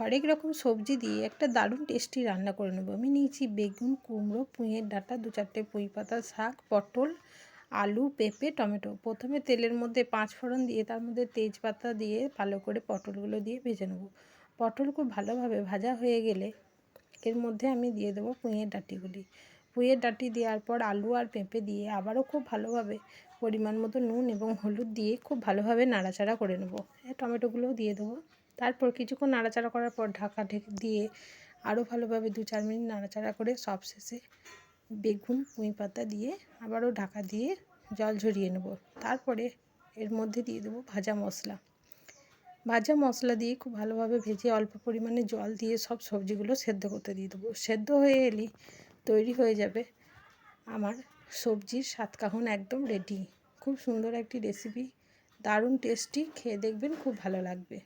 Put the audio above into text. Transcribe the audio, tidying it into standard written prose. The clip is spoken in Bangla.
হরেক রকম সবজি দিয়ে একটা দারুণ টেস্টি রান্না করে নেবো। আমি নিয়েছি বেগুন, কুমড়ো, পুঁইয়ের ডাঁটা, 2-4টে পুঁই পাতা শাক, পটল, আলু, পেঁপে, টমেটো। প্রথমে তেলের মধ্যে 5 ফোড়ন দিয়ে তার মধ্যে তেজপাতা দিয়ে ভালো করে পটলগুলো দিয়ে ভেজে নেবো। পটল খুব ভালোভাবে ভাজা হয়ে গেলে এর মধ্যে আমি দিয়ে দেবো পুঁইয়ের ডাঁটিগুলি। পুঁইয়ের ডাঁটি দেওয়ার পর আলু আর পেঁপে দিয়ে আবারও খুব ভালোভাবে পরিমাণ মতো নুন এবং হলুদ দিয়ে খুব ভালোভাবে নাড়াচাড়া করে নেবো। টমেটোগুলোও দিয়ে দেবো। তারপর কিছুক্ষণ নাড়াচাড়া করার পর ঢাকা ঢেকে দিয়ে আরও ভালোভাবে 2-4 মিনিট নাড়াচাড়া করে সবশেষে বেগুন, পুঁই পাতা দিয়ে আবারও ঢাকা দিয়ে জল ঝরিয়ে নেব। তারপরে এর মধ্যে দিয়ে দেবো ভাজা মশলা। ভাজা মশলা দিয়ে খুব ভালোভাবে ভেজে অল্প পরিমাণে জল দিয়ে সব সবজিগুলো সেদ্ধ করতে দিয়ে দেবো। সেদ্ধ হয়ে এলেই তৈরি হয়ে যাবে আমার সবজির সাতকাহন একদম রেডি। খুব সুন্দর একটি রেসিপি, দারুণ টেস্টি, খেয়ে দেখবেন খুব ভালো লাগবে।